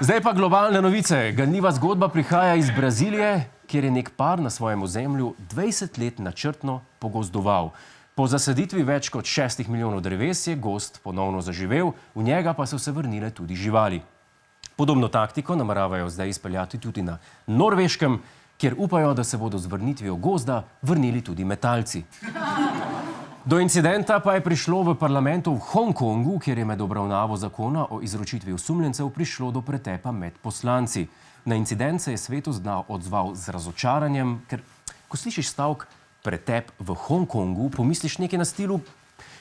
Zdaj pa globalne novice. Ganljiva zgodba prihaja iz Brazilije, kjer je nek par na svojem ozemlju 20 let načrtno pogozdoval. Po zasaditvi več kot 6 milijonov dreves je gozd ponovno zaživel, v njega pa so se vrnile tudi živali. Podobno taktiko nameravajo zdaj izpeljati tudi na Norveškem, kjer upajo, da se bodo z vrnitvijo gozda vrnili tudi metalci. Do incidenta pa je prišlo v parlamentu v Hongkongu, kjer je med obravnavo zakona o izročitvi osumljencev prišlo do pretepa med poslanci. Na incident se je svet odzval z razočaranjem, ker ko slišiš stavek pretep v Hongkongu, pomisliš nekaj na stilu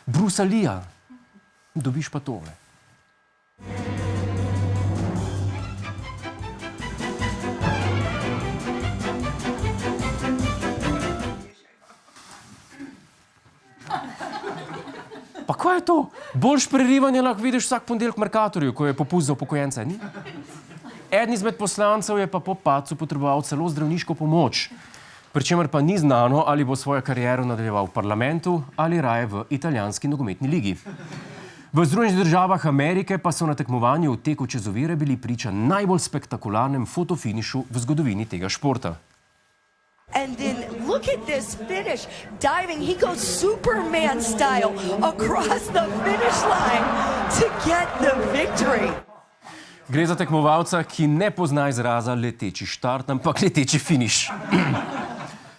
Brusa Leeja. Dobiš pa tole. Pa kaj je to? Boljš prerivanje lahko vidiš vsak ponedeljek v Mercatorju, ko je popust za upokojence, ni? Eden izmed poslancev je pa po padcu potreboval celo zdravniško pomoč, pri čemer pa ni znano, ali bo svojo kariero nadaljeval v parlamentu ali raje v italijanski nogometni ligi. V Združenih državah Amerike pa so na tekmovanju v teku čez ovire bili priča najbolj spektakularnem fotofinišu v zgodovini tega športa. And then look at this finish, diving, he goes Superman style across the finish line to get the victory. Gre za tekmovalca, ki ne pozna izraza leteči štart, ampak leteči finiš.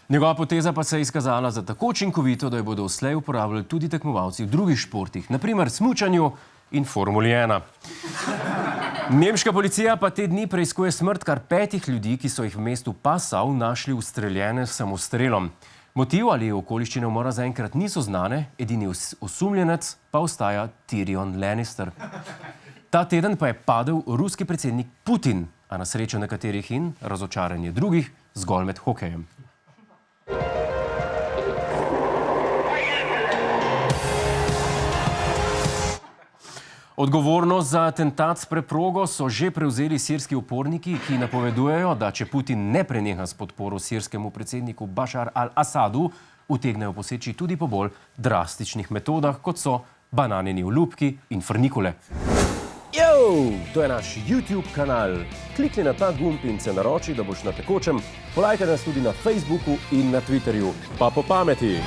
Njegova poteza pa se je izkazala za tako učinkovito, da jo bodo vslej uporabljali tudi tekmovalci v drugih športih, na primer smučanju in Formuli 1. Nemška policija pa te dni preiskuje smrt kar 5 ljudi, ki so jih v mestu Passau našli ustreljene s samostrelom. Motiv ali okoliščine umora zaenkrat niso znane, edini osumljenec pa ostaja Tyrion Lannister. Ta teden pa je padel ruski predsednik Putin, a na srečo nekaterih in razočaranje drugih zgolj med hokejem. Odgovornost za atentat s preprogo so že prevzeli sirski uporniki, ki napovedujejo, da če Putin ne preneha s podporo sirskemu predsedniku Bašar al-Asadu, utegnejo poseči tudi po bolj drastičnih metodah, kot so bananini olupki in frnikole. To je naš YouTube kanal. Klikni na ta gumb in se naroči, da boš na tekočem. Polajkaj nas tudi na Facebooku in na Twitterju. Pa po pameti!